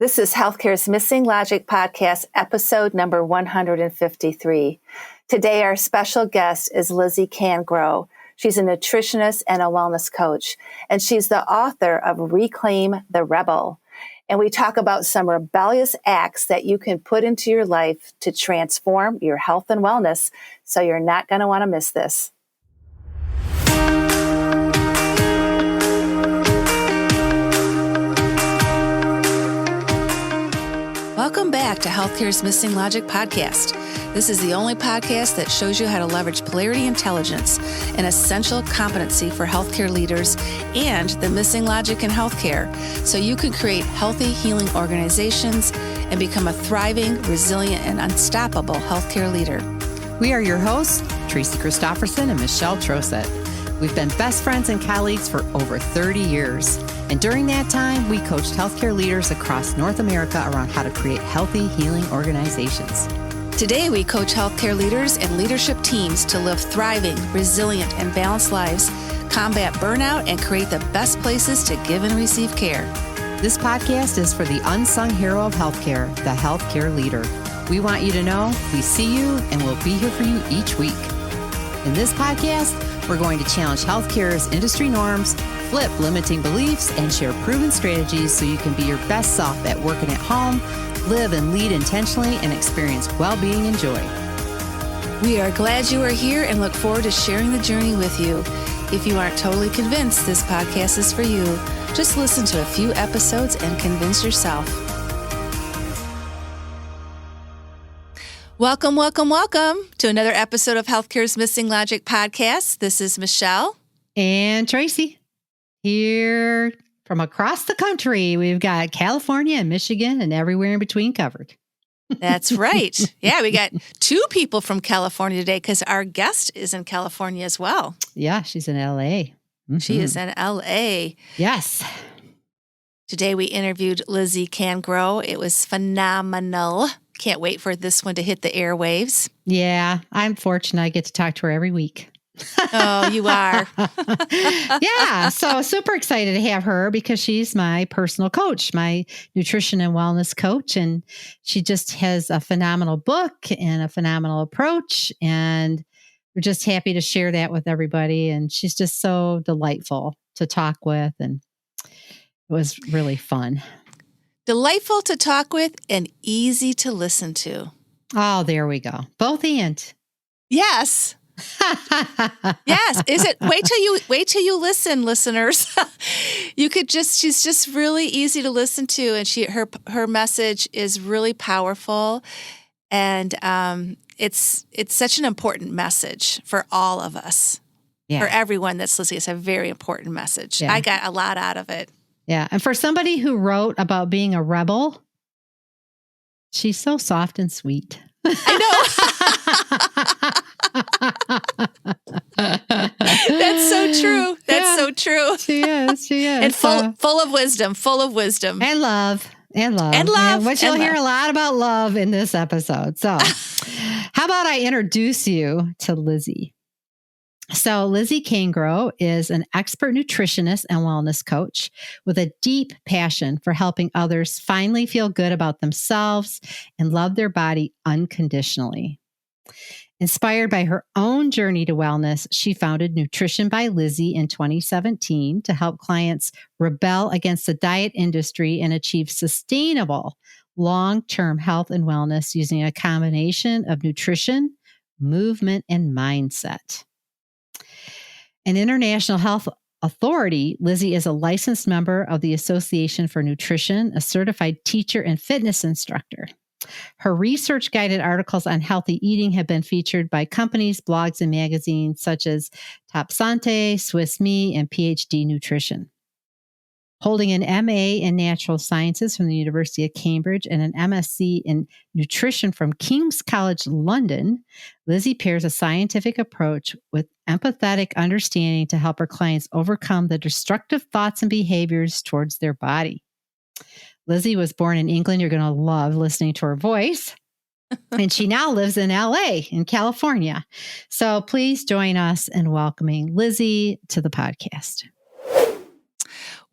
This is Healthcare's Missing Logic podcast, episode number 153. Today, our special guest is Lizzy Cangro. She's a nutritionist and a wellness coach, and she's the author of Reclaim the Rebel. And we talk about some rebellious acts that you can put into your life to transform your health and wellness. So you're not going to want to miss this. Welcome back to Healthcare's Missing Logic podcast. This is the only podcast that shows you how to leverage polarity intelligence, an essential competency for healthcare leaders, and the missing logic in healthcare, so you can create healthy, healing organizations and become a thriving, resilient, and unstoppable healthcare leader. We are your hosts, Tracy Christofferson and Michelle Trosett. We've been best friends and colleagues for over 30 years. And during that time, we coached healthcare leaders across North America around how to create healthy, healing organizations. Today, we coach healthcare leaders and leadership teams to live thriving, resilient, and balanced lives, combat burnout, and create the best places to give and receive care. This podcast is for the unsung hero of healthcare, the healthcare leader. We want you to know we see you and we'll be here for you each week. In this podcast, we're going to challenge healthcare's industry norms, flip limiting beliefs, and share proven strategies so you can be your best self at work and at home, live and lead intentionally, and experience well-being and joy. We are glad you are here and look forward to sharing the journey with you. If you aren't totally convinced this podcast is for you, just listen to a few episodes and convince yourself. Welcome to another episode of Healthcare's Missing Logic podcast. This is Michelle. And Tracy. Here from across the country, we've got California and Michigan and everywhere in between covered. That's right. Yeah, we got two people from California today because our guest is in California as well. Yeah, she's in LA. Mm-hmm. She is in LA. Yes. Today we interviewed Lizzy Cangro. It was phenomenal. Can't wait for this one to hit the airwaves. Yeah, I'm fortunate I get to talk to her every week. Oh, you are. Yeah. So super excited to have her because she's my personal coach, my nutrition and wellness coach. And she just has a phenomenal book and a phenomenal approach. And we're just happy to share that with everybody. And she's just so delightful to talk with. And it was really fun. Delightful to talk with and easy to listen to. Oh, there we go. Both and. Yes. Yes. Is it? Wait till you listen, listeners. She's just really easy to listen to. And her message is really powerful. And it's such an important message for all of us. Yeah. For everyone that's listening. It's a very important message. Yeah. I got a lot out of it. Yeah. And for somebody who wrote about being a rebel, she's so soft and sweet. I know. That's so true. That's so true. She is. And full of wisdom. And love. Which you'll hear a lot about love in this episode. So how about I introduce you to Lizzy? So Lizzy Cangro is an expert nutritionist and wellness coach with a deep passion for helping others finally feel good about themselves and love their body unconditionally. Inspired by her own journey to wellness, she founded Nutrition by Lizzy in 2017 to help clients rebel against the diet industry and achieve sustainable long-term health and wellness using a combination of nutrition, movement, and mindset. An international health authority, Lizzy is a licensed member of the Association for Nutrition, a certified teacher and fitness instructor. Her research-guided articles on healthy eating have been featured by companies, blogs, and magazines such as Top Santé, Swiss Me, and PhD Nutrition. Holding an MA in Natural Sciences from the University of Cambridge and an MSc in Nutrition from King's College London, Lizzy pairs a scientific approach with empathetic understanding to help her clients overcome the destructive thoughts and behaviors towards their body. Lizzy was born in England. You're going to love listening to her voice. And she now lives in LA, in California. So please join us in welcoming Lizzy to the podcast.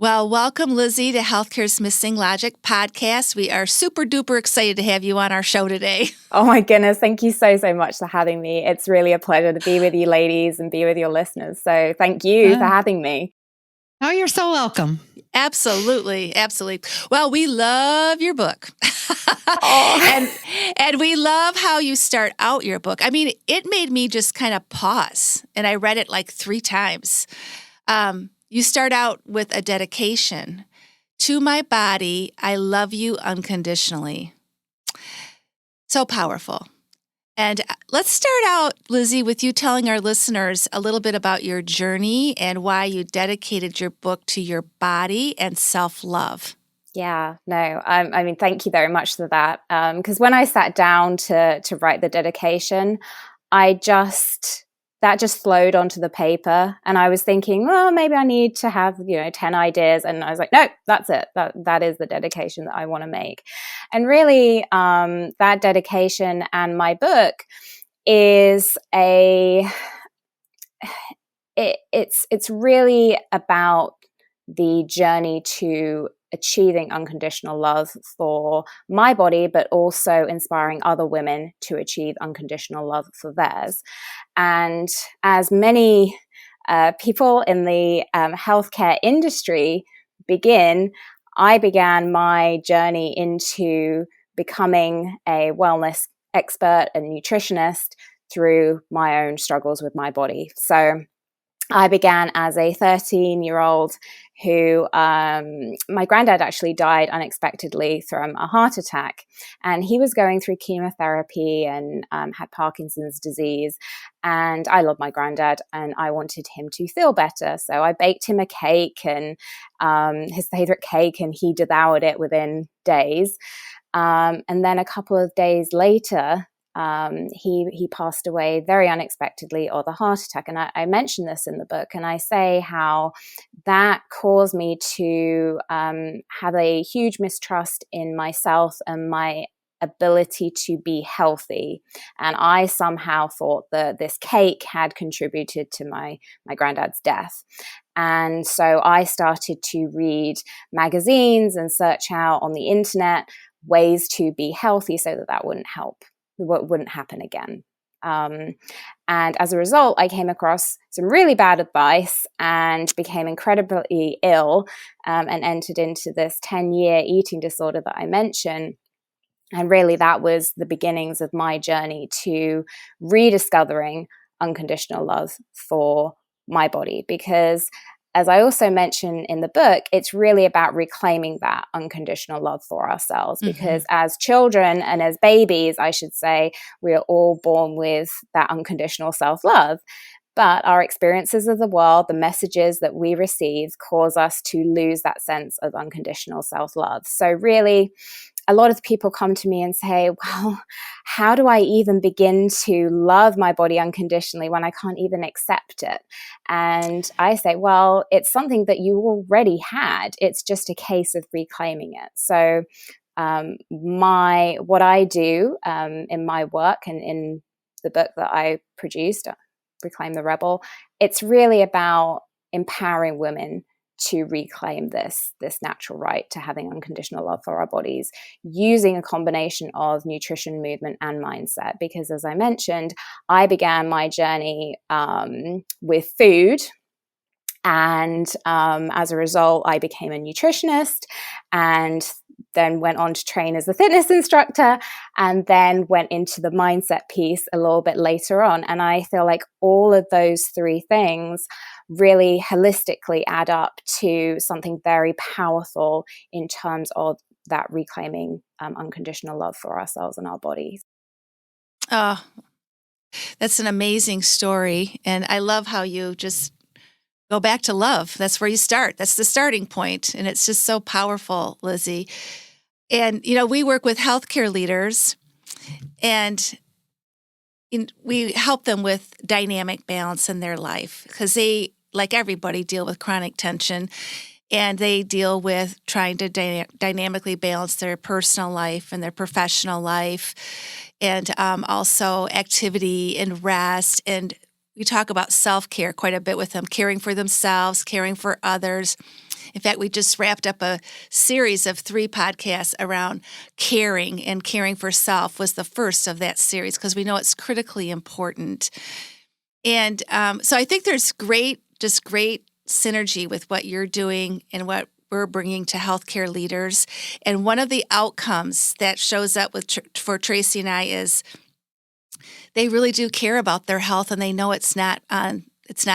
Well, welcome, Lizzy, to Healthcare's Missing Logic podcast. We are super duper excited to have you on our show today. Oh my goodness. Thank you so much for having me. It's really a pleasure to be with you ladies and be with your listeners. So thank you for having me. Oh, you're so welcome. Absolutely. Absolutely. Well, we love your book. and we love how you start out your book. I mean, it made me just kind of pause, and I read it like 3 times. You start out with a dedication. To my body, I love you unconditionally. So powerful. And let's start out, Lizzy, with you telling our listeners a little bit about your journey and why you dedicated your book to your body and self-love. Yeah, no, I mean, thank you very much for that. Because when I sat down to write the dedication, that just flowed onto the paper, and I was thinking, well, maybe I need to have 10 ideas, and I was like, no, that's it. That is the dedication that I want to make. And really, that dedication and my book is it's really about the journey to achieving unconditional love for my body, but also inspiring other women to achieve unconditional love for theirs. And as many people in the healthcare industry I began my journey into becoming a wellness expert and nutritionist through my own struggles with my body. So I began as a 13-year-old who, my granddad actually died unexpectedly from a heart attack, and he was going through chemotherapy and had Parkinson's disease. And I love my granddad, and I wanted him to feel better. So I baked him a cake, and his favorite cake, and he devoured it within days. And then a couple of days later, he passed away very unexpectedly of a heart attack. And I mention this in the book, and I say how that caused me to have a huge mistrust in myself and my ability to be healthy. And I somehow thought that this cake had contributed to my granddad's death. And so I started to read magazines and search out on the internet ways to be healthy so that wouldn't happen again. And as a result, I came across some really bad advice and became incredibly ill, and entered into this 10-year eating disorder that I mentioned. And really, that was the beginnings of my journey to rediscovering unconditional love for my body. Because as I also mention in the book, it's really about reclaiming that unconditional love for ourselves. Because as children and as babies, I should say, we are all born with that unconditional self-love. But our experiences of the world, the messages that we receive, cause us to lose that sense of unconditional self-love. So really, a lot of people come to me and say, well, how do I even begin to love my body unconditionally when I can't even accept it? And I say, well, it's something that you already had. It's just a case of reclaiming it. So what I do in my work and in the book that I produced, Reclaim the Rebel, it's really about empowering women to reclaim this natural right to having unconditional love for our bodies, using a combination of nutrition, movement, and mindset. Because as I mentioned, I began my journey with food. And as a result, I became a nutritionist, and then went on to train as a fitness instructor, and then went into the mindset piece a little bit later on. And I feel like all of those 3 things really holistically add up to something very powerful in terms of that reclaiming unconditional love for ourselves and our bodies. Oh, that's an amazing story. And I love how you just go back to love. That's where you start. That's the starting point. And it's just so powerful, Lizzy. And, we work with healthcare leaders, and we help them with dynamic balance in their life, because they, like everybody, deal with chronic tension, and they deal with trying to dynamically balance their personal life and their professional life, and also activity and rest. And we talk about self-care quite a bit with them, caring for themselves, caring for others. In fact, we just wrapped up a series of 3 podcasts around caring, and caring for self was the first of that series because we know it's critically important. And so I think there's great synergy with what you're doing and what we're bringing to healthcare leaders. And one of the outcomes that shows up for Tracy and I is they really do care about their health, and they know it's not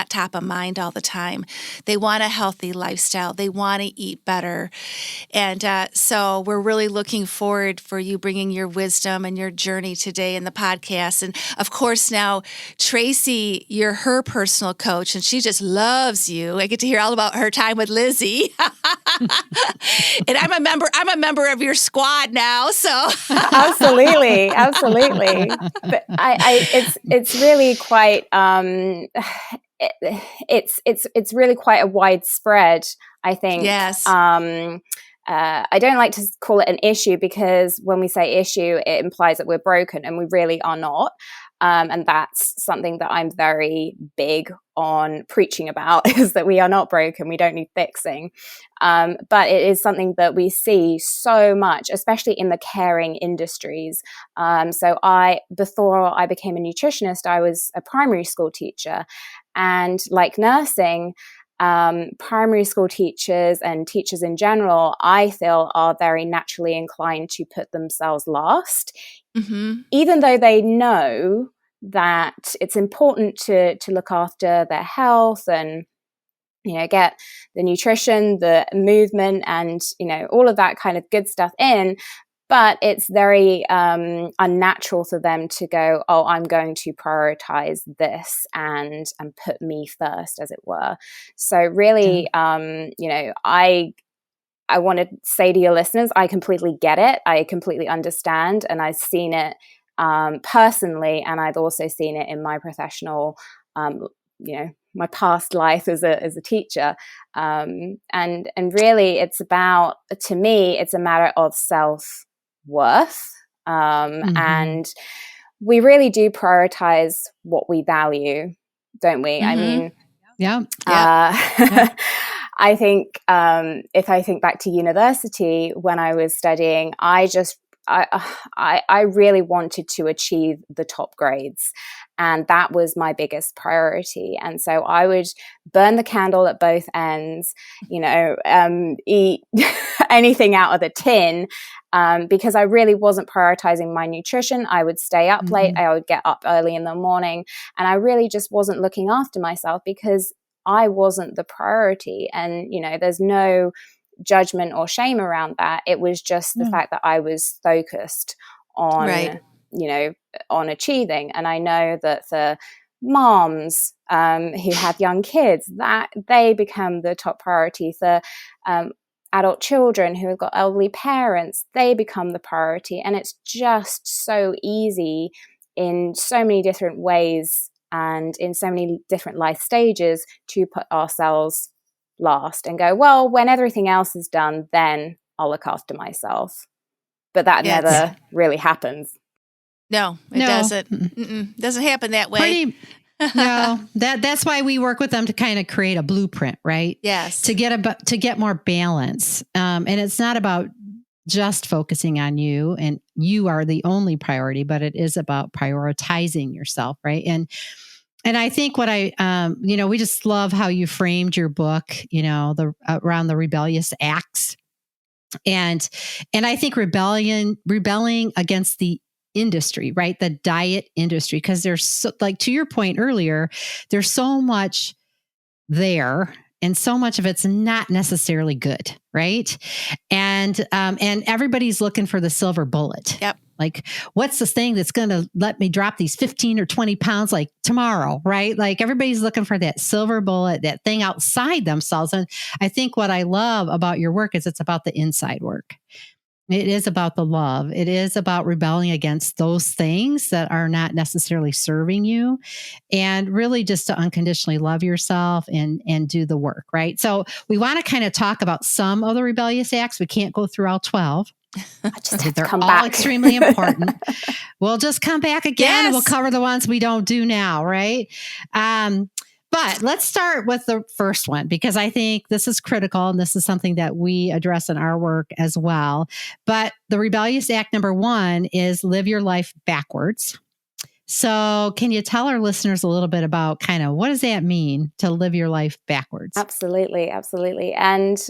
top of mind all the time. They want a healthy lifestyle. They want to eat better. And so we're really looking forward for you bringing your wisdom and your journey today in the podcast. And of course, now Tracy, you're her personal coach, and she just loves you. I get to hear all about her time with Lizzy. And I'm a member of your squad now. So absolutely. But it's really quite, it's really quite a widespread, I think. Yes. I don't like to call it an issue, because when we say issue, it implies that we're broken, and we really are not. And that's something that I'm very big on preaching about, is that we are not broken. We don't need fixing. But it is something that we see so much, especially in the caring industries. So before I became a nutritionist, I was a primary school teacher. And like nursing, primary school teachers and teachers in general, I feel, are very naturally inclined to put themselves last, even though they know that it's important to look after their health and, get the nutrition, the movement, and, all of that kind of good stuff in. But it's very unnatural for them to go, oh, I'm going to prioritize this and put me first, as it were. So really, I want to say to your listeners, I completely get it. I completely understand. And I've seen it personally. And I've also seen it in my professional, my past life as a teacher. And really to me, it's a matter of self-worth. And we really do prioritize what we value, don't we? I mean, I think if I think back to university, when I was studying, I really wanted to achieve the top grades. And that was my biggest priority. And so I would burn the candle at both ends, eat anything out of the tin, because I really wasn't prioritizing my nutrition. I would stay up late. I would get up early in the morning. And I really just wasn't looking after myself, because I wasn't the priority. And, there's no judgment or shame around that. It was just the fact that I was focused on, on achieving. And I know that for moms who have young kids, that they become the top priority. For adult children who have got elderly parents, they become the priority. And it's just so easy in so many different ways and in so many different life stages to put ourselves last and go, well, when everything else is done, then I'll look after myself. But that never really happens. No, it doesn't. Doesn't happen that way. No, that's why we work with them to kind of create a blueprint, right? Yes. To get more balance. And it's not about just focusing on you, and you are the only priority, but it is about prioritizing yourself, right? And I think what we just love how you framed your book, around the rebellious acts, and I think rebelling against the industry, right? The diet industry, because there's so, like to your point earlier, there's so much there. And so much of it's not necessarily good, right? And everybody's looking for the silver bullet. Yep. Like, what's this thing that's going to let me drop these 15 or 20 pounds like tomorrow, right? Like everybody's looking for that silver bullet, that thing outside themselves. And I think what I love about your work is it's about the inside work. It is about the love. It is about rebelling against those things that are not necessarily serving you, and really just to unconditionally love yourself and do the work, right? So we want to kind of talk about some of the rebellious acts. We can't go through all 12. They're all back. Extremely important. We'll just come back again. Yes. And we'll cover the ones we don't do now, right? But let's start with the first one, because I think this is critical and this is something that we address in our work as well. But the Rebellious Act number 1 is live your life backwards. So can you tell our listeners a little bit about kind of what does that mean to live your life backwards? Absolutely. And,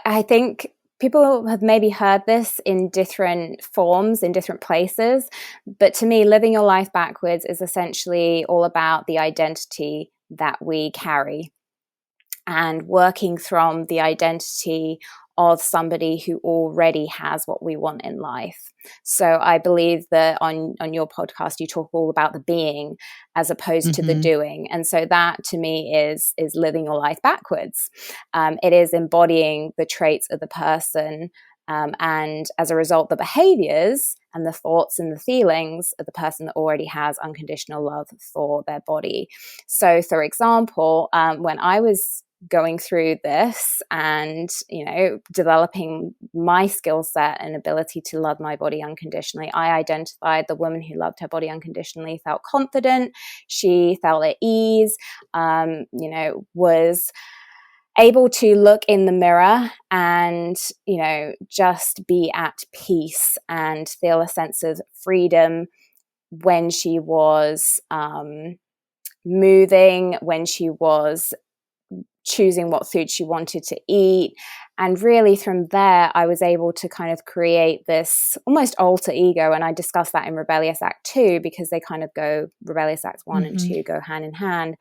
I think people have maybe heard this in different forms, in different places. But to me, living your life backwards is essentially all about the identity that we carry and working from the identity of somebody who already has what we want in life. So I believe that on your podcast, you talk all about the being as opposed to the doing. And so that to me is living your life backwards. It is embodying the traits of the person. And as a result, the behaviors and the thoughts and the feelings of the person that already has unconditional love for their body. So for example, when I was going through this and, developing my skill set and ability to love my body unconditionally, I identified the woman who loved her body unconditionally felt confident. She felt at ease, was able to look in the mirror and, just be at peace and feel a sense of freedom when she was moving, when she was choosing what food she wanted to eat. And really from there, I was able to kind of create this almost alter ego. And I discussed that in Rebellious Act 2, because they kind of go, Rebellious Acts 1 and 2 go hand in hand.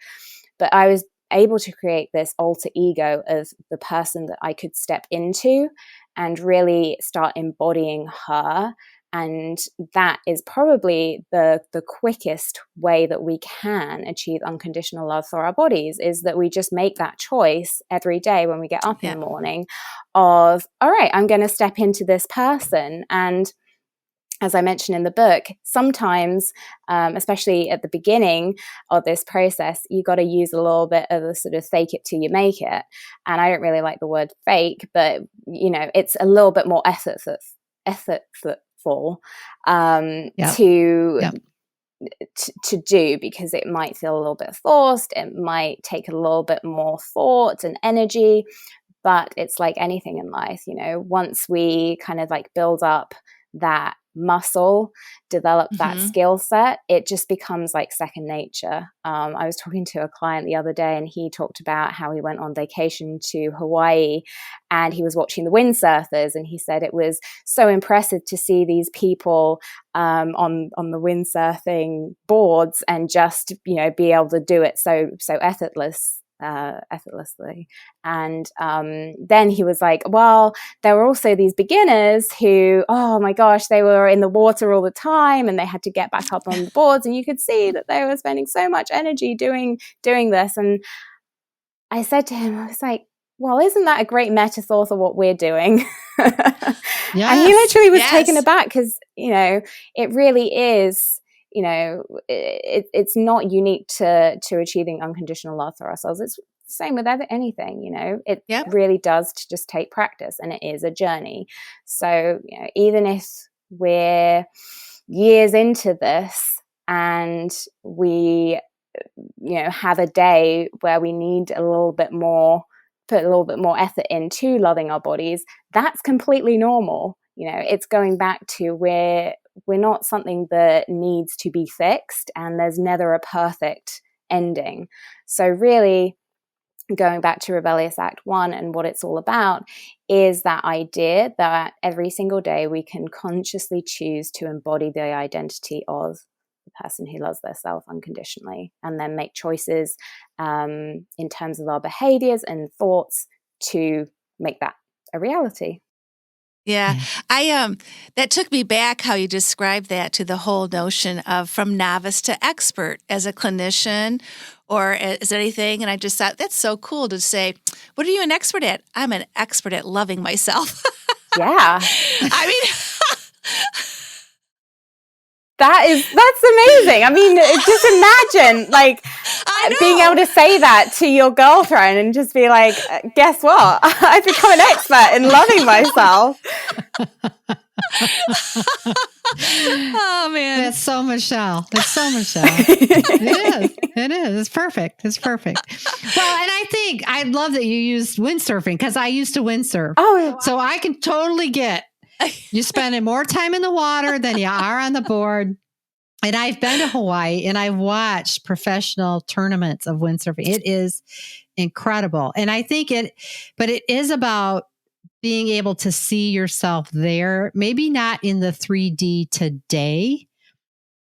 But I was able to create this alter ego of the person that I could step into and really start embodying her. And that is probably the quickest way that we can achieve unconditional love for our bodies, is that we just make that choice every day when we get up in the morning of, all right, I'm going to step into this person. And as I mentioned in the book, sometimes, especially at the beginning of this process, you got to use a little bit of a sort of fake it till you make it. And I don't really like the word fake, but, it's a little bit more effortful to do, because it might feel a little bit forced. It might take a little bit more thought and energy, but it's like anything in life, once we kind of like build up that muscle, develop that skill set, it just becomes like second nature. I was talking to a client the other day, and he talked about how he went on vacation to Hawaii and he was watching the windsurfers, and he said it was so impressive to see these people on the windsurfing boards and just be able to do it so effortlessly. And then he was like, well, there were also these beginners who, oh my gosh, they were in the water all the time and they had to get back up on the boards, and you could see that they were spending so much energy doing this. And I said to him, I was like, well, isn't that a great metaphor for what we're doing? Yes, and he literally was taken aback, because it really is, it's not unique to achieving unconditional love for ourselves. It's the same with anything, it really does to just take practice, and it is a journey. So even if we're years into this and we have a day where we need put a little bit more effort into loving our bodies, that's completely normal. It's going back to where we're not something that needs to be fixed, and there's never a perfect ending. So really, going back to Rebellious Act 1 and what it's all about is that idea that every single day we can consciously choose to embody the identity of the person who loves their self unconditionally, and then make choices in terms of our behaviors and thoughts to make that a reality. Yeah, that took me back how you described that, to the whole notion of from novice to expert as a clinician or as anything. And I just thought that's so cool to say, what are you an expert at? I'm an expert at loving myself. Yeah. I mean, that's amazing. I mean, just imagine being able to say that to your girlfriend and just be like, guess what? I've become an expert in loving myself. Oh man. That's so Michelle. It's so Michelle. It is. It's perfect. Well, and I love that you used windsurfing because I used to windsurf. Oh, so I can totally get you spending more time in the water than you are on the board. And I've been to Hawaii and I watched professional tournaments of windsurfing. It is incredible. And I think it is about being able to see yourself there, maybe not in the 3D today,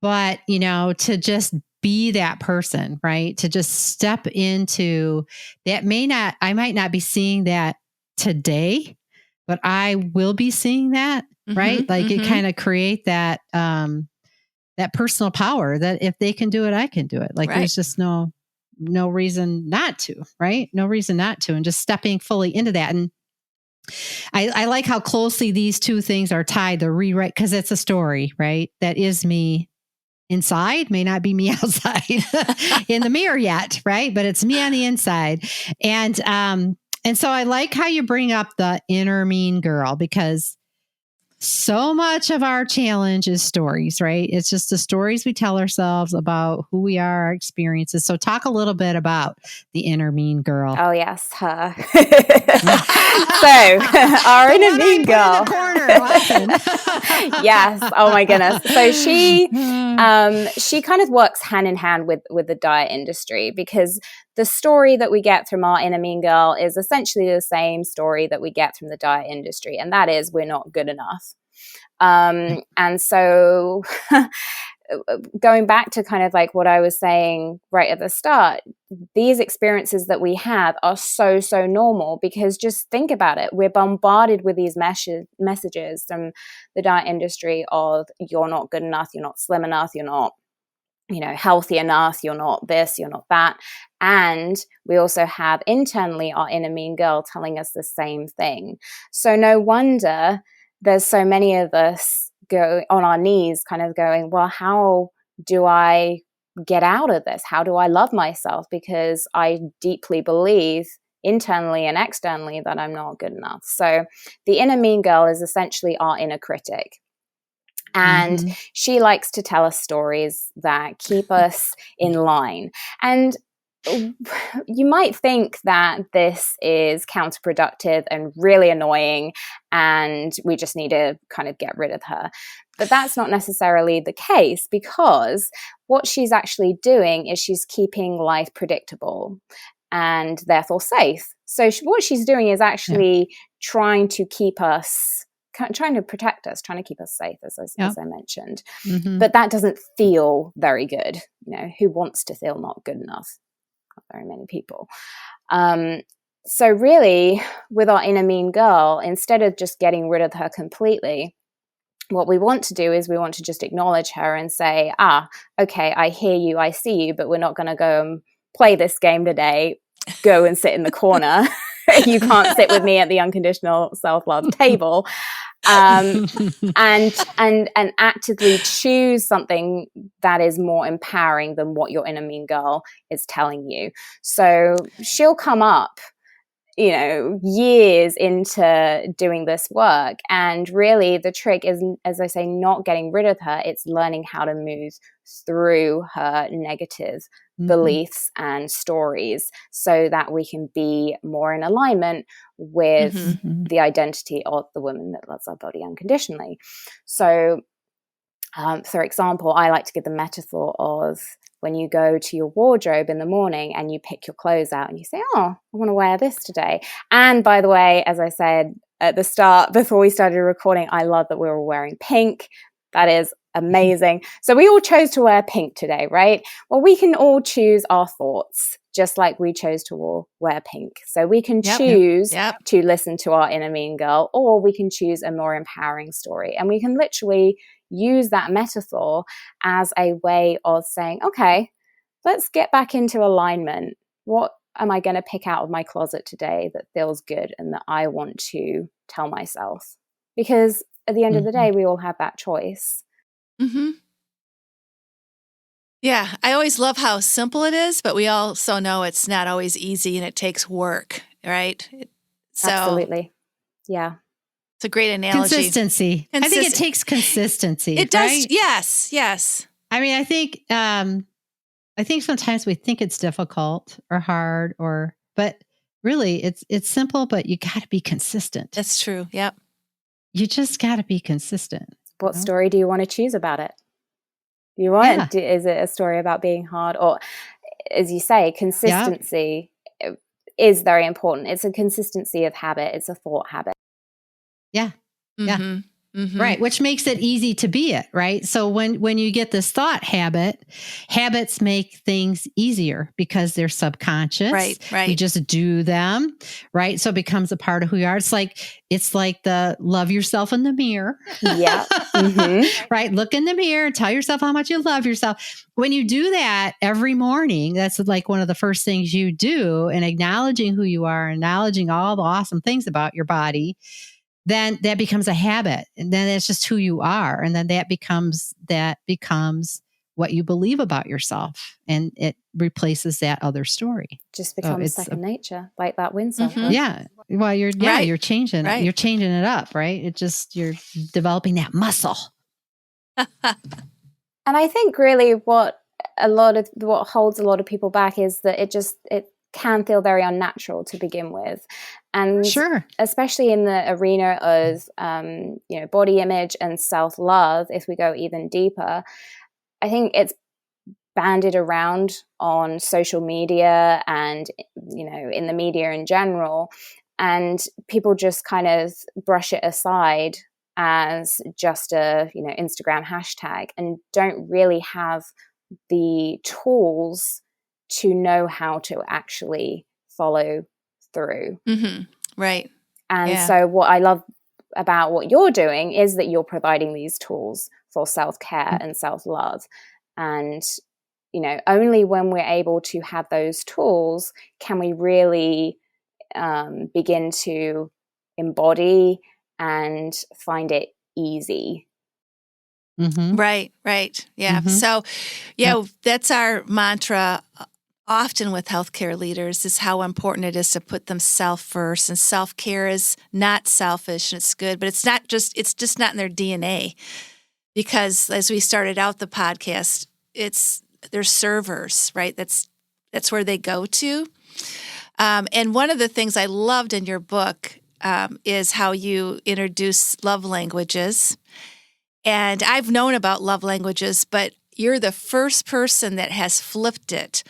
but, to just be that person, right? To just step into that. I might not be seeing that today, but I will be seeing that, right? Like it kind of create that, that personal power that if they can do it, I can do it. Like there's just no reason not to, right? No reason not to. And just stepping fully into that. And I like how closely these two things are tied, the rewrite, because it's a story, right? That is me inside, may not be me outside in the mirror yet, right? But it's me on the inside. And so I like how you bring up the inner mean girl, because so much of our challenge is stories, right? It's just the stories we tell ourselves about who we are, our experiences. So talk a little bit about the inner mean girl. Oh yes, her. So our inner mean girl. Yes. Oh my goodness. So she kind of works hand in hand with the diet industry, because the story that we get from our inner mean girl is essentially the same story that we get from the diet industry. And that is, we're not good enough. And so going back to kind of like what I was saying right at the start, these experiences that we have are so normal, because just think about it. We're bombarded with these messages from the diet industry of you're not good enough, you're not slim enough, you're not healthy enough, you're not this, you're not that. And we also have internally our inner mean girl telling us the same thing. So no wonder there's so many of us go on our knees kind of going, well, how do I get out of this? How do I love myself? Because I deeply believe internally and externally that I'm not good enough. So the inner mean girl is essentially our inner critic. And she likes to tell us stories that keep us in line. And you might think that this is counterproductive and really annoying, and we just need to kind of get rid of her. But that's not necessarily the case, because what she's actually doing is she's keeping life predictable and therefore safe. So what she's doing is actually trying to keep us, trying to protect us, trying to keep us safe, as I mentioned. But that doesn't feel very good. Who wants to feel not good enough? Not very many people. So really, with our inner mean girl, instead of just getting rid of her completely, what we want to do is we want to just acknowledge her and say, okay, I hear you, I see you, but we're not going to go and play this game today. Go and sit in the corner. You can't sit with me at the unconditional self-love table. And actively choose something that is more empowering than what your inner mean girl is telling you. So she'll come up, years into doing this work. And really the trick is, as I say, not getting rid of her. It's learning how to move through her negative beliefs and stories so that we can be more in alignment with the identity of the woman that loves our body unconditionally. So, for example, I like to give the metaphor of when you go to your wardrobe in the morning and you pick your clothes out and you say, I want to wear this today. And by the way, as I said at the start, before we started recording, I love that we were wearing pink. That is amazing. So we all chose to wear pink today, right? Well, we can all choose our thoughts, just like we chose to wear pink. So we can choose to listen to our inner mean girl, or we can choose a more empowering story. And we can literally use that metaphor as a way of saying, okay, let's get back into alignment. What am I going to pick out of my closet today that feels good and that I want to tell myself? Because at the end of the day, we all have that choice. Yeah, I always love how simple it is, but we also know it's not always easy and it takes work, right? Absolutely. Yeah. It's a great analogy. Consistency. I think it takes consistency. It does. Right? Yes. I mean, I think sometimes we think it's difficult or hard, but really it's simple, but you got to be consistent. That's true. Yep. You just got to be consistent. What story do you want to choose about it? Is it a story about being hard? Or, as you say, consistency is very important. It's a consistency of habit. It's a thought habit. Yeah. Mm-hmm. Yeah. Mm-hmm. Right. Which makes it easy to be it. Right. So when you get this thought habits make things easier because they're subconscious. Right. You just do them. Right. So it becomes a part of who you are. It's like the love yourself in the mirror. Yeah. Mm-hmm. Right. Look in the mirror and tell yourself how much you love yourself. When you do that every morning, that's like one of the first things you do, and acknowledging who you are, acknowledging all the awesome things about your body, then that becomes a habit, and then it's just who you are. And then that becomes what you believe about yourself, and it replaces that other story. Just becomes second nature, like that windsurfer. Mm-hmm. Yeah. Well, you're changing it. You're changing it up, right? You're developing that muscle. And I think really what holds a lot of people back is that it can feel very unnatural to begin with. And sure, especially in the arena of body image and self-love, if we go even deeper, I think it's bandied around on social media and in the media in general, and people just kind of brush it aside as just a Instagram hashtag, and don't really have the tools to know how to actually follow through. Mm-hmm. Right. And so what I love about what you're doing is that you're providing these tools for self-care and self-love. And, only when we're able to have those tools can we really begin to embody and find it easy. Mm-hmm. Right. Yeah. Mm-hmm. So, that's our mantra often with healthcare leaders, is how important it is to put themselves first. And self-care is not selfish, and it's good, but it's just not in their DNA. Because as we started out the podcast, they're servers, right? That's where they go to. And one of the things I loved in your book is how you introduce love languages. And I've known about love languages, but you're the first person that has flipped it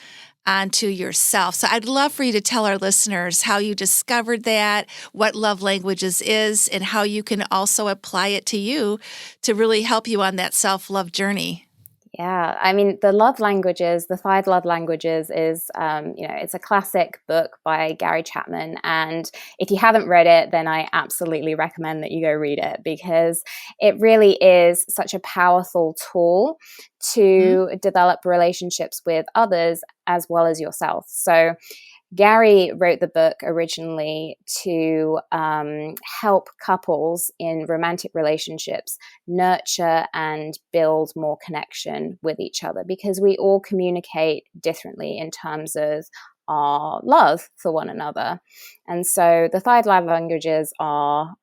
onto yourself. So I'd love for you to tell our listeners how you discovered that, what love languages is, and how you can also apply it to you to really help you on that self-love journey. Yeah, I mean, the 5 love languages is, it's a classic book by Gary Chapman. And if you haven't read it, then I absolutely recommend that you go read it, because it really is such a powerful tool to develop relationships with others as well as yourself. So Gary wrote the book originally to help couples in romantic relationships nurture and build more connection with each other, because we all communicate differently in terms of our love for one another. And so the 5 love languages are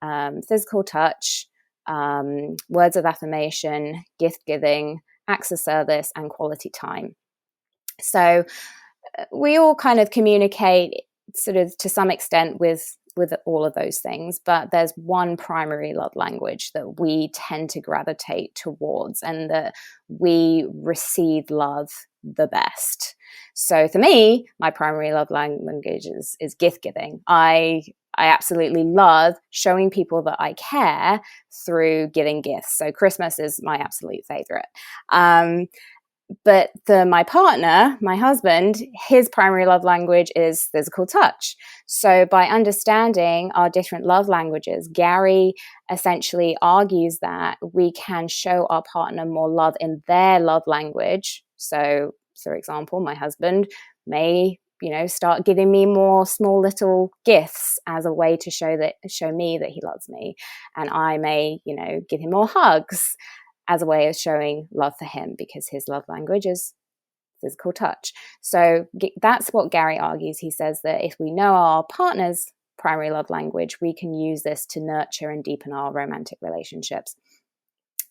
physical touch, words of affirmation, gift giving, acts of service, and quality time. So we all kind of communicate sort of to some extent with all of those things, but there's one primary love language that we tend to gravitate towards, and that we receive love the best. So for me, my primary love language is gift giving. I absolutely love showing people that I care through giving gifts. So Christmas is my absolute favorite. But my partner, my husband, his primary love language is physical touch. So by understanding our different love languages, Gary essentially argues that we can show our partner more love in their love language. So, for example, my husband may, start giving me more small little gifts as a way to show me that he loves me. And I may, give him more hugs as a way of showing love for him, because his love language is physical touch. So that's what Gary argues. He says that if we know our partner's primary love language, we can use this to nurture and deepen our romantic relationships.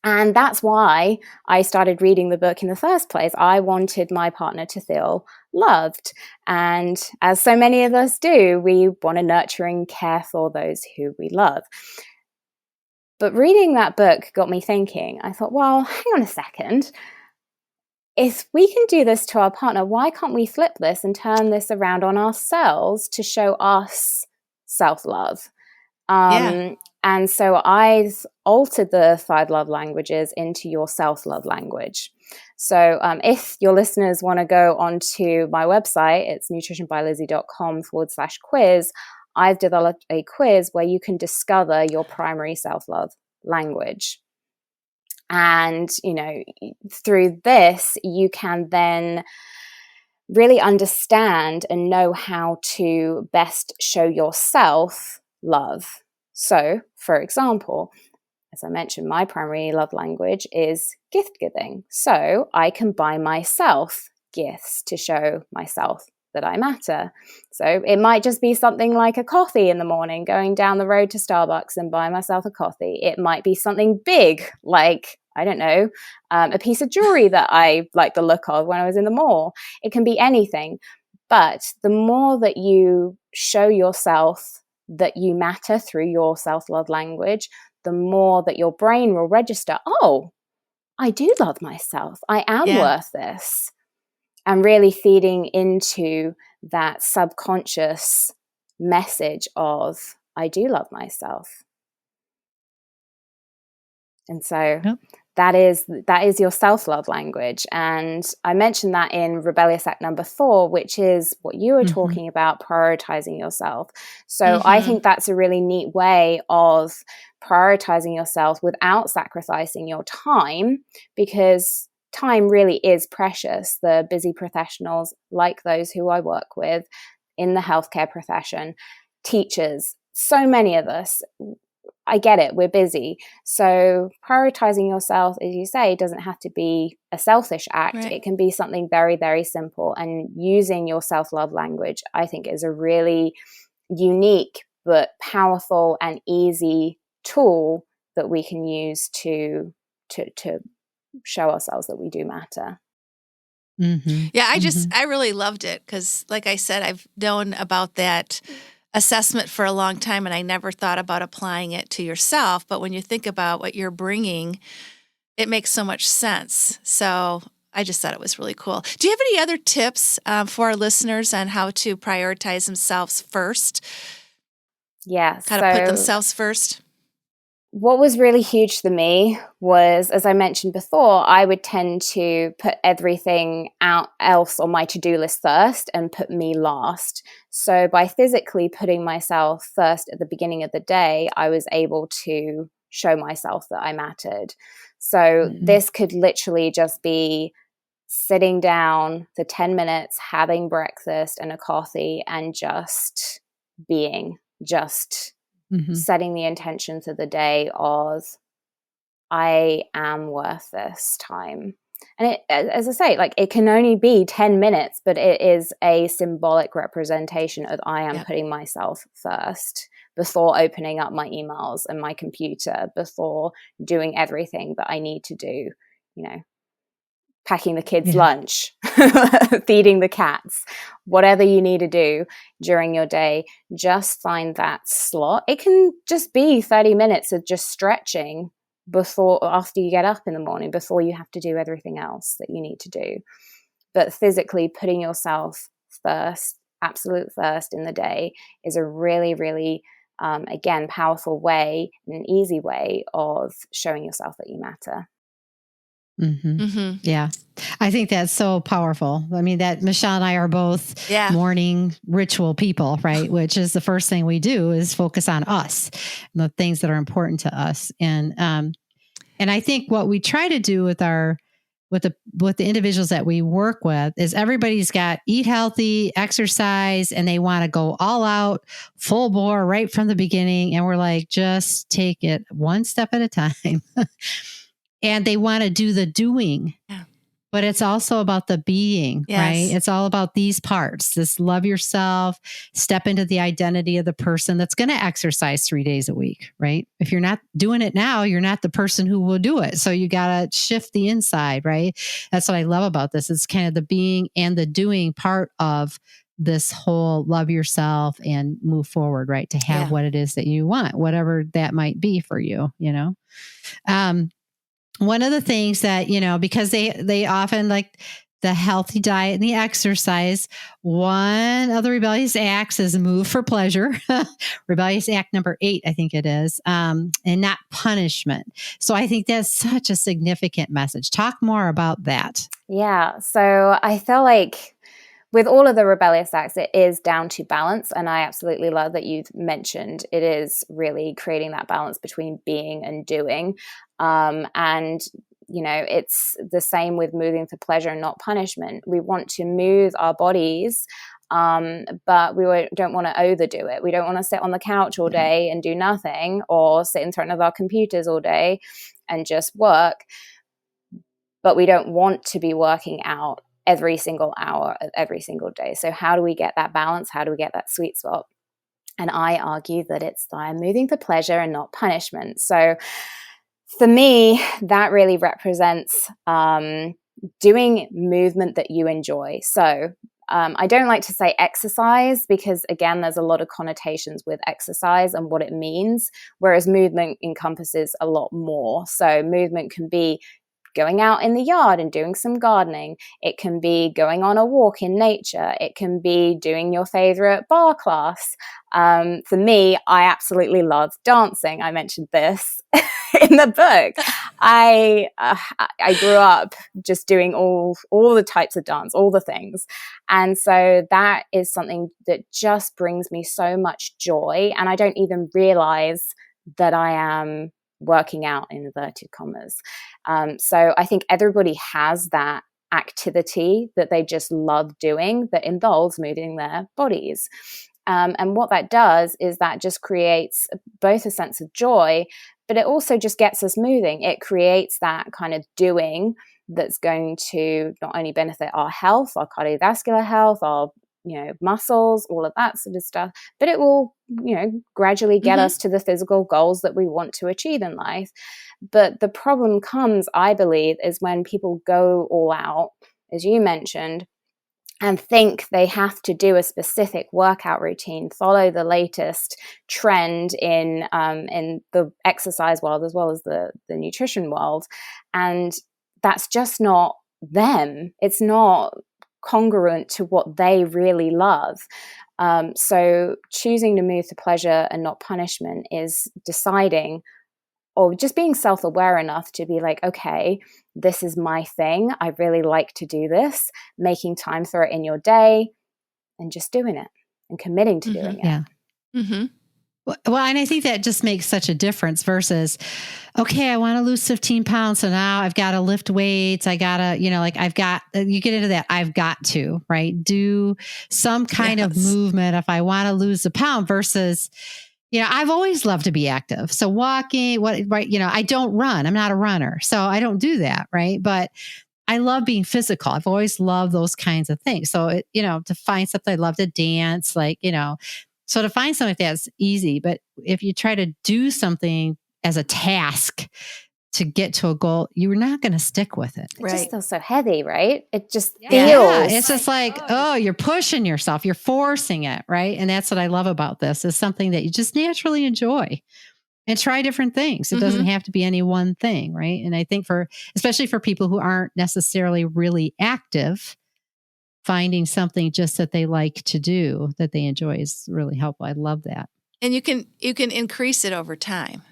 And that's why I started reading the book in the first place. I wanted my partner to feel loved. And as so many of us do, we want to nurture and care for those who we love. But reading that book got me thinking. I thought, well, hang on a second. If we can do this to our partner, why can't we flip this and turn this around on ourselves to show us self-love? And so I've altered the 5 love languages into your self-love language. So if your listeners want to go onto my website, it's nutritionbylizzy.com/quiz, I've developed a quiz where you can discover your primary self-love language. And, through this, you can then really understand and know how to best show yourself love. So, for example, as I mentioned, my primary love language is gift giving. So I can buy myself gifts to show myself that I matter. So it might just be something like a coffee in the morning, going down the road to Starbucks and buying myself a coffee. It might be something big, like, I don't know, a piece of jewelry that I like the look of when I was in the mall. It can be anything. But the more that you show yourself that you matter through your self-love language, the more that your brain will register, oh, I do love myself. I am worth this. And really feeding into that subconscious message of, I do love myself. And so that is your self-love language. And I mentioned that in Rebellious Act number 4, which is what you were talking about, prioritizing yourself. So I think that's a really neat way of prioritizing yourself without sacrificing your time, because time really is precious. The busy professionals, like those who I work with in the healthcare profession, teachers, so many of us, I get it, we're busy. So prioritizing yourself, as you say, doesn't have to be a selfish act. Right. It can be something very, very simple. And using your self-love language, I think, is a really unique but powerful and easy tool that we can use to show ourselves that we do matter. Yeah, I really loved it because, like I said, I've known about that assessment for a long time, and I never thought about applying it to yourself. But when you think about what you're bringing, it makes so much sense. So I just thought it was really cool. Do you have any other tips for our listeners on how to prioritize themselves first? Yes. How to put themselves first? What was really huge for me was, as I mentioned before, I would tend to put everything else on my to-do list first and put me last. So by physically putting myself first at the beginning of the day, I was able to show myself that I mattered. So this could literally just be sitting down for 10 minutes, having breakfast and a coffee, and just being, setting the intention for the day of, I am worth this time. And it, as I say, like, it can only be 10 minutes, but it is a symbolic representation of I am putting myself first before opening up my emails and my computer, before doing everything that I need to do, packing the kids' lunch, feeding the cats, whatever you need to do during your day, just find that slot. It can just be 30 minutes of just stretching after you get up in the morning, before you have to do everything else that you need to do. But physically putting yourself first, absolute first in the day, is a really, really, again, powerful way, and an easy way of showing yourself that you matter. Yeah. I think that's so powerful. I mean, that Michelle and I are both morning ritual people, right? Which is the first thing we do is focus on us, and the things that are important to us. And I think what we try to do with the individuals that we work with is everybody's got eat healthy, exercise, and they want to go all out, full bore right from the beginning. And we're like, just take it one step at a time. And they want to do the doing. Yeah. but it's also about the being, right? It's all about these parts. This love yourself, step into the identity of the person that's going to exercise 3 days a week, right? If you're not doing it now, you're not the person who will do it. So you got to shift the inside, right? That's what I love about this. It's kind of the being and the doing part of this whole love yourself and move forward, right? To have what it is that you want, whatever that might be for you, you know? One of the things that, you know, because they often like the healthy diet and the exercise, one of the rebellious acts is move for pleasure. Rebellious act number 8, I think it is, and not punishment. So I think that's such a significant message. Talk more about that. Yeah. So I feel like with all of the rebellious acts, it is down to balance. And I absolutely love that you've mentioned it is really creating that balance between being and doing. And, you know, it's the same with moving for pleasure and not punishment. We want to move our bodies, but we don't want to overdo it. We don't want to sit on the couch all day and do nothing, or sit in front of our computers all day and just work. But we don't want to be working out every single hour of every single day. So how do we get that balance? How do we get that sweet spot? And I argue that it's by moving for pleasure and not punishment. So for me, that really represents doing movement that you enjoy. So I don't like to say exercise because, again, there's a lot of connotations with exercise and what it means, whereas movement encompasses a lot more. So movement can be going out in the yard and doing some gardening. It can be going on a walk in nature. It can be doing your favorite bar class. For me, I absolutely love dancing. I mentioned this in the book. I grew up just doing all the types of dance, all the things. And so that is something that just brings me so much joy. And I don't even realize that I am working out, in inverted commas. So I think everybody has that activity that they just love doing that involves moving their bodies. And what that does is that just creates both a sense of joy, but it also just gets us moving. It creates that kind of doing that's going to not only benefit our health, our cardiovascular health, our muscles, all of that sort of stuff, but it will, gradually get us to the physical goals that we want to achieve in life. But the problem comes, I believe, is when people go all out, as you mentioned, and think they have to do a specific workout routine, follow the latest trend in the exercise world as well as the nutrition world. And that's just not them. It's not congruent to what they really love. So choosing to move to pleasure and not punishment is deciding, or just being self-aware enough to be like, okay, this is my thing. I really like to do this, making time for it in your day and just doing it and committing to doing it. Yeah. Mm-hmm. Well, and I think that just makes such a difference versus, okay, I want to lose 15 pounds. So now I've got to lift weights. I got to, you get into that. I've got to, right? Do some kind of movement if I want to lose a pound versus, I've always loved to be active. So walking, I don't run. I'm not a runner. So I don't do that. Right. But I love being physical. I've always loved those kinds of things. So, to find something, I love to dance, so to find something that's easy. But if you try to do something as a task to get to a goal, you're not going to stick with it. It just feels so heavy, right? It just feels. Yeah, it's just like, you're pushing yourself. You're forcing it, right? And that's what I love about this, is something that you just naturally enjoy. And try different things. It doesn't have to be any one thing, right? And I think especially for people who aren't necessarily really active, finding something just that they like to do, that they enjoy, is really helpful. I love that. And you can increase it over time,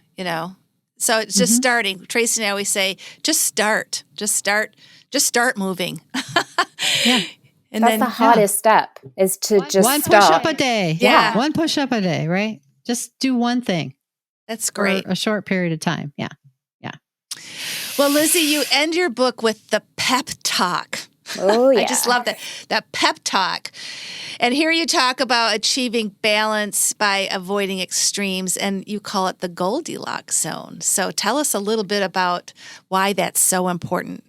So it's just starting. Tracy and I always say, just start moving. Yeah. And that's the hardest step, is to just one start. Push up a day. Yeah. One push up a day, right? Just do one thing. That's great. For a short period of time. Yeah. Yeah. Well, Lizzy, you end your book with the pep talk. Oh, yeah. I just love that pep talk. And here you talk about achieving balance by avoiding extremes, and you call it the Goldilocks zone. So tell us a little bit about why that's so important.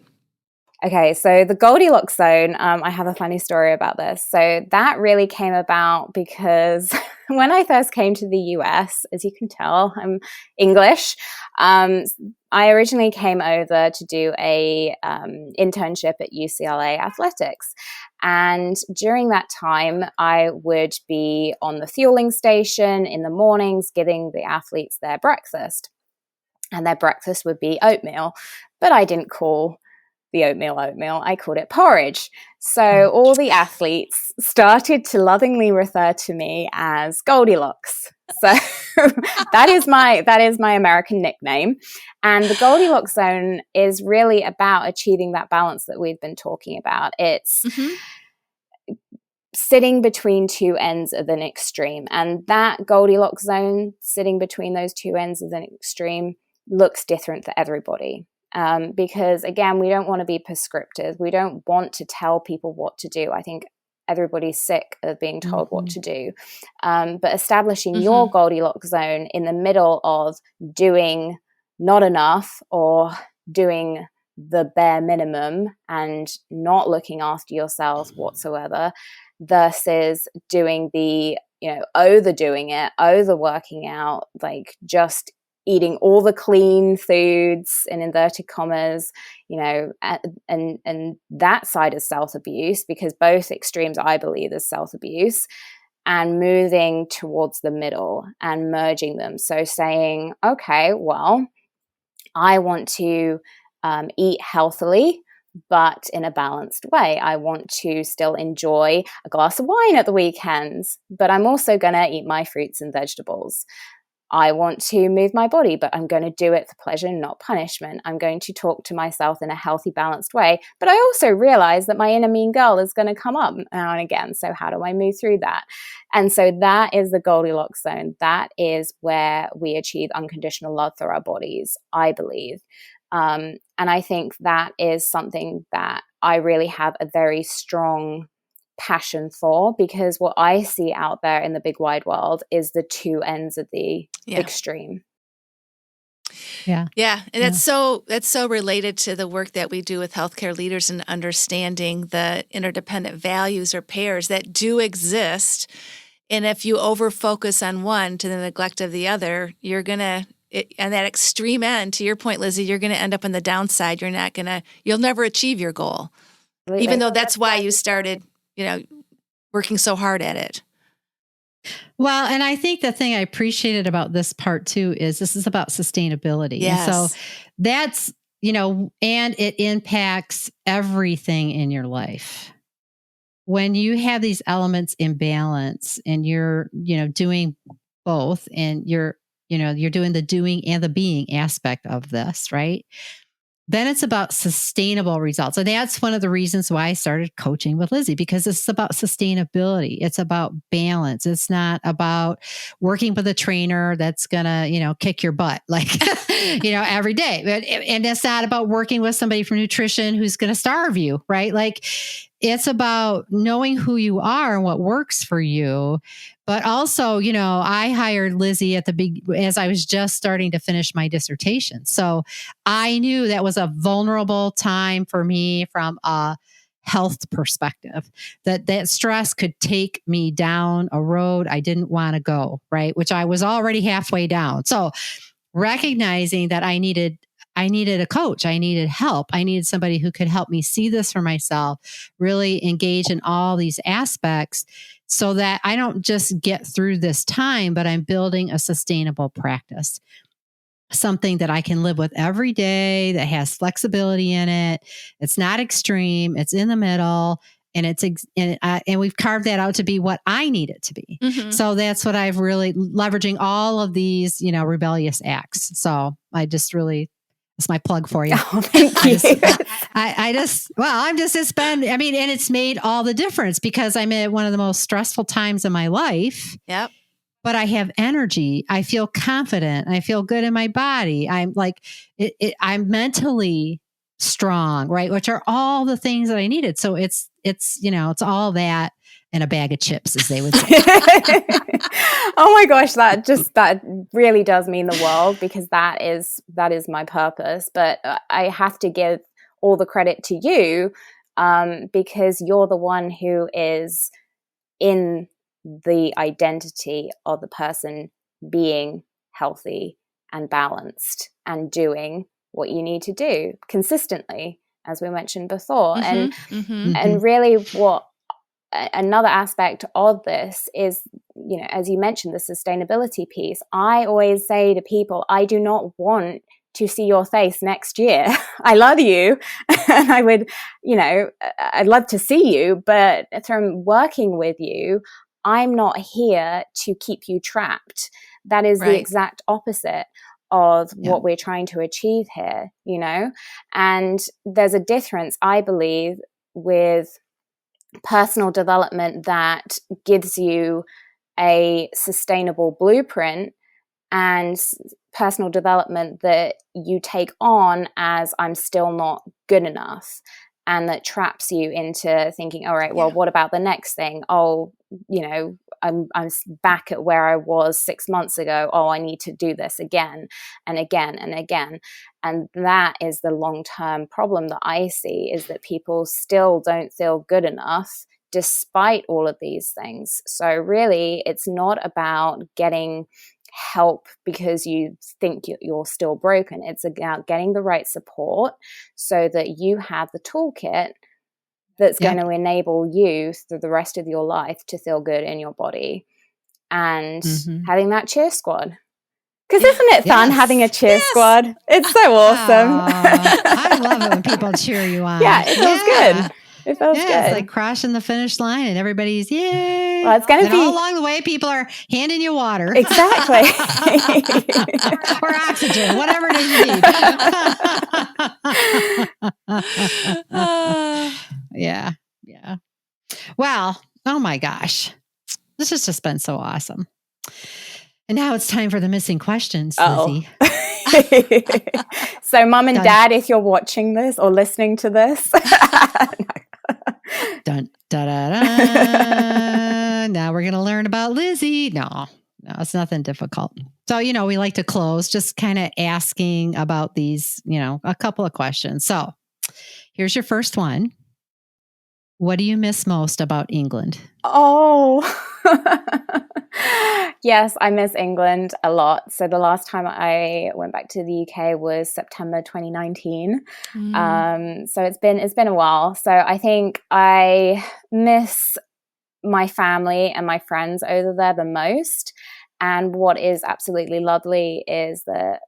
Okay, so the Goldilocks zone, I have a funny story about this. So that really came about because when I first came to the US, as you can tell, I'm English. I originally came over to do a internship at UCLA Athletics. And during that time, I would be on the fueling station in the mornings, giving the athletes their breakfast. And their breakfast would be oatmeal. But I didn't call the oatmeal, I called it porridge. So all the athletes started to lovingly refer to me as Goldilocks. So that is my American nickname. And the Goldilocks zone is really about achieving that balance that we've been talking about. It's sitting between two ends of an extreme. And that Goldilocks zone, sitting between those two ends of an extreme, looks different for everybody. Because again, we don't want to be prescriptive. We don't want to tell people what to do. I think everybody's sick of being told what to do. But establishing your Goldilocks zone in the middle of doing not enough or doing the bare minimum and not looking after yourself whatsoever versus doing the, overdoing it, over working out, like just eating all the clean foods in inverted commas, and that side is self-abuse, because both extremes, I believe, is self-abuse, and moving towards the middle and merging them. So saying, okay, well, I want to eat healthily, but in a balanced way. I want to still enjoy a glass of wine at the weekends, but I'm also going to eat my fruits and vegetables. I want to move my body, but I'm going to do it for pleasure, not punishment. I'm going to talk to myself in a healthy, balanced way. But I also realize that my inner mean girl is going to come up now and again. So how do I move through that? And so that is the Goldilocks zone. That is where we achieve unconditional love for our bodies, I believe. And I think that is something that I really have a very strong passion for, because what I see out there in the big wide world is the two ends of the extreme. Yeah. And that's so related to the work that we do with healthcare leaders and understanding the interdependent values or pairs that do exist. And if you over focus on one to the neglect of the other, you're going to, and that extreme end, to your point, Lizzy, you're going to end up on the downside. You'll never achieve your goal, even though that's why you started working so hard at it. Well, and I think the thing I appreciated about this part too is this is about sustainability. Yes. And so that's, and it impacts everything in your life. When you have these elements in balance and you're, doing both, and you're doing the doing and the being aspect of this, right? Then it's about sustainable results. And that's one of the reasons why I started coaching with Lizzy, because it's about sustainability. It's about balance. It's not about working with a trainer that's going to, kick your butt every day. And it's not about working with somebody from nutrition who's going to starve you, right? Like, it's about knowing who you are and what works for you. But also, I hired Lizzy as I was just starting to finish my dissertation. So I knew that was a vulnerable time for me from a health perspective, that stress could take me down a road I didn't want to go, right? Which I was already halfway down. So recognizing that I needed a coach. I needed help. I needed somebody who could help me see this for myself, really engage in all these aspects so that I don't just get through this time, but I'm building a sustainable practice, something that I can live with every day, that has flexibility in it. It's not extreme. It's in the middle. And and we've carved that out to be what I need it to be. Mm-hmm. So that's what I've really leveraging all of these, rebellious acts. So I just really, it's my plug for you. Oh, thank you. And it's made all the difference, because I'm at one of the most stressful times in my life. Yep. But I have energy. I feel confident. I feel good in my body. I'm I'm mentally strong, right? Which are all the things that I needed. So it's all that and a bag of chips, as they would say. Oh my gosh, that really does mean the world, because that is my purpose. But I have to give all the credit to you, because you're the one who is in the identity of the person being healthy and balanced and doing what you need to do consistently, as we mentioned before. And really what another aspect of this is, you know, as you mentioned, the sustainability piece. I always say to people, I do not want to see your face next year. I love you and I would, you know, I'd love to see you, but from working with you, I'm not here to keep you trapped. That is the exact opposite of what we're trying to achieve here, you know? And there's a difference, I believe, with personal development that gives you a sustainable blueprint and personal development that you take on as I'm still not good enough, and that traps you into thinking, all right, well, what about the next thing? Oh, you know, I'm back at where I was 6 months ago. Oh, I need to do this again and again and again. And that is the long-term problem that I see, is that people still don't feel good enough despite all of these things. So really, it's not about getting help because you think you're still broken. It's about getting the right support so that you have the toolkit that's going to enable you through the rest of your life to feel good in your body, and having that cheer squad. Because isn't it fun having a cheer squad? It's so awesome. I love it when people cheer you on. Yeah, it feels good. It feels good. It's like crossing the finish line and everybody's yay. Well, it's going to be all along the way. People are handing you water. Exactly. or oxygen, whatever it is you need. Yeah. Well, oh my gosh, this has just been so awesome. And now it's time for the missing questions, Lizzy. So, Mom and Dad, if you're watching this or listening to this. Dun, da, da, da. Now we're going to learn about Lizzy. No, it's nothing difficult. So, you know, we like to close just kind of asking about these, you know, a couple of questions. So here's your first one. What do you miss most about England? Oh, yes, I miss England a lot. So the last time I went back to the UK was September 2019. So it's been a while. So I think I miss my family and my friends over there the most. And what is absolutely lovely is that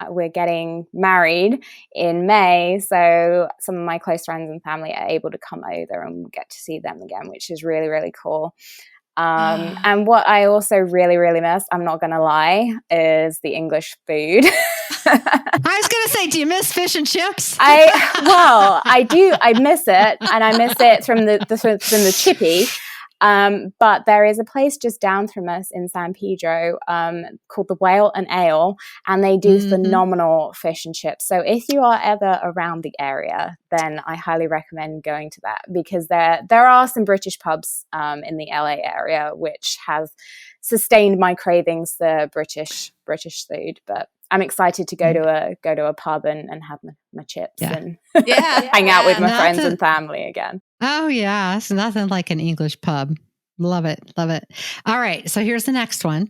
we're getting married in May, so some of my close friends and family are able to come over and get to see them again, which is really, really cool. And what I also really, really miss, I'm not going to lie, is the English food. I was going to say, do you miss fish and chips? I do. I miss it, and I miss it from the chippy. But there is a place just down from us in San Pedro called the Whale and Ale, and they do phenomenal fish and chips. So if you are ever around the area, then I highly recommend going to that, because there are some British pubs in the LA area which have sustained my cravings for British food. But I'm excited to go to a pub and have my chips and hang out with my friends and family again. Oh yeah, it's nothing like an English pub. Love it. All right, so here's the next one.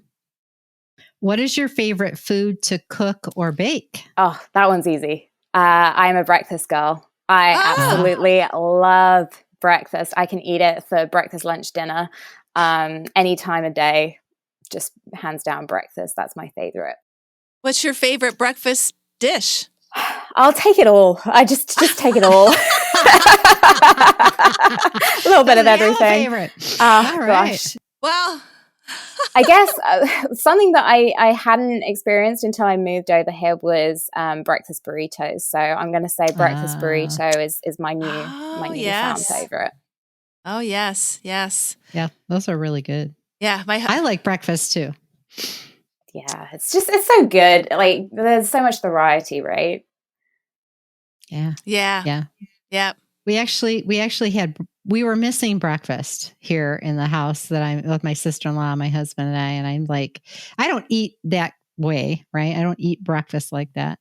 What is your favorite food to cook or bake? Oh, that one's easy. I'm a breakfast girl. I absolutely love breakfast. I can eat it for breakfast, lunch, dinner, any time of day. Just hands down breakfast. That's my favorite. What's your favorite breakfast dish? I'll take it all. I just take it all. A little bit of everything. Favorite. Oh, gosh. Well, I guess something that I hadn't experienced until I moved over here was breakfast burritos. So I'm going to say breakfast burrito is my newfound favorite. Oh, yes. Yeah, those are really good. Yeah, I like breakfast too. Yeah, it's so good. Like, there's so much variety, right? Yeah. We were missing breakfast here in the house that I'm with my sister-in-law, my husband and I'm like, I don't eat that way, right? I don't eat breakfast like that.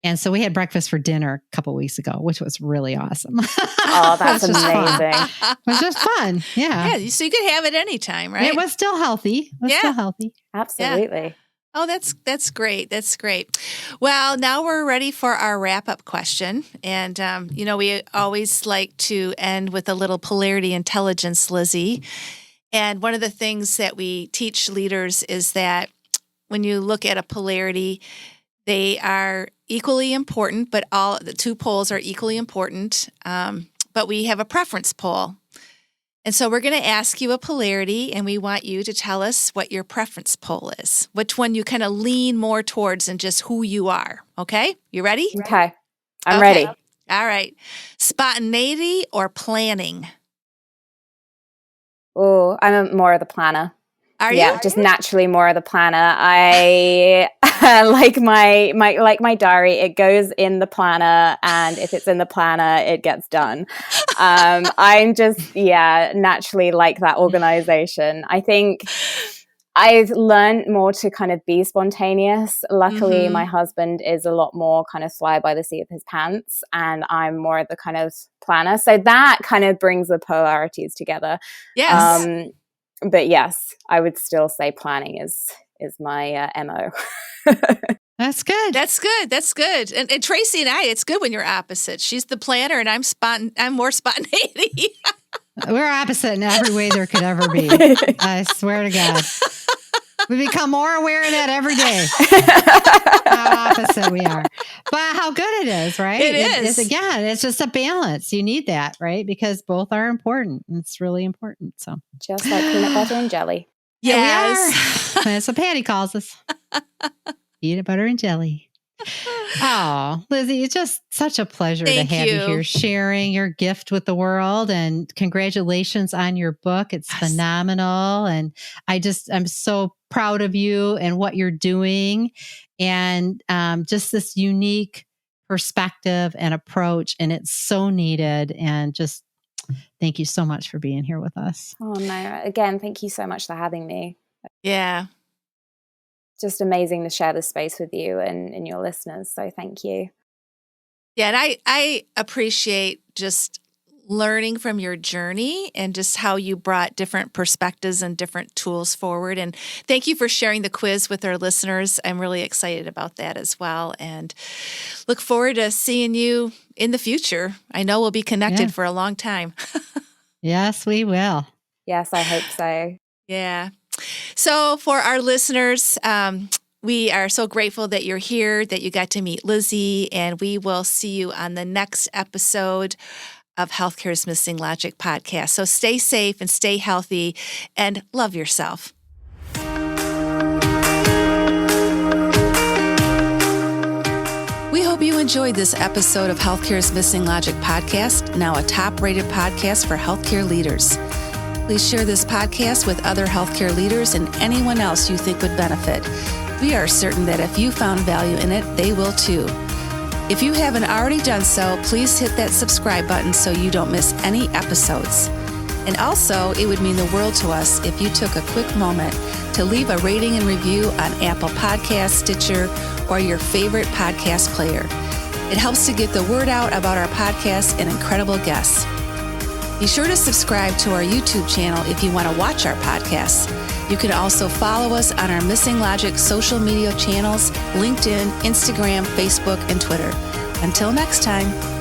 And so we had breakfast for dinner a couple of weeks ago, which was really awesome. Oh, that's amazing. It was just fun. Yeah. Yeah. So you could have it anytime, right? It was still healthy. Absolutely. Yeah. Oh, that's great. That's great. Well, now we're ready for our wrap-up question. And, we always like to end with a little polarity intelligence, Lizzy. And one of the things that we teach leaders is that when you look at a polarity, they are equally important, but all the two poles are equally important. But we have a preference pole. And so we're going to ask you a polarity, and we want you to tell us what your preference pole is, which one you kind of lean more towards and just who you are. Okay? You ready? Okay. I'm ready. All right. Spontaneity or planning? Oh, I'm more of the planner. Are you? Yeah, just naturally more of the planner. I like my diary. It goes in the planner, and if it's in the planner, it gets done. I'm just naturally like that organization. I think I've learned more to kind of be spontaneous. Luckily, my husband is a lot more kind of fly by the seat of his pants, and I'm more of the kind of planner. So that kind of brings the polarities together. Yes. But yes, I would still say planning is my MO. That's good. That's good. That's good. And Tracy and I, it's good when you're opposite. She's the planner, and I'm more spontaneity. We're opposite in every way there could ever be. I swear to God. We become more aware of that every day. How opposite we are. But how good it is, right? It is. It's just a balance. You need that, right? Because both are important. It's really important. So just like peanut butter and jelly. Yes. We are. That's what Patty calls us. Peanut butter and jelly. Oh, Lizzy, it's just such a pleasure to have you here sharing your gift with the world, and congratulations on your book. It's phenomenal. And I'm so proud of you and what you're doing, and just this unique perspective and approach. And it's so needed. And just thank you so much for being here with us. Oh, no. Again, thank you so much for having me. Yeah. Just amazing to share this space with you and your listeners. So thank you. Yeah, and I appreciate just learning from your journey and just how you brought different perspectives and different tools forward. And thank you for sharing the quiz with our listeners. I'm really excited about that as well, and look forward to seeing you in the future. I know we'll be connected for a long time. Yes, we will. Yes, I hope so. Yeah. So for our listeners, we are so grateful that you're here, that you got to meet Lizzy, and we will see you on the next episode of Healthcare's Missing Logic podcast. So stay safe and stay healthy and love yourself. We hope you enjoyed this episode of Healthcare's Missing Logic podcast, now a top-rated podcast for healthcare leaders. Please share this podcast with other healthcare leaders and anyone else you think would benefit. We are certain that if you found value in it, they will too. If you haven't already done so, please hit that subscribe button so you don't miss any episodes. And also, it would mean the world to us if you took a quick moment to leave a rating and review on Apple Podcasts, Stitcher, or your favorite podcast player. It helps to get the word out about our podcast and incredible guests. Be sure to subscribe to our YouTube channel if you want to watch our podcasts. You can also follow us on our Missing Logic social media channels, LinkedIn, Instagram, Facebook, and Twitter. Until next time.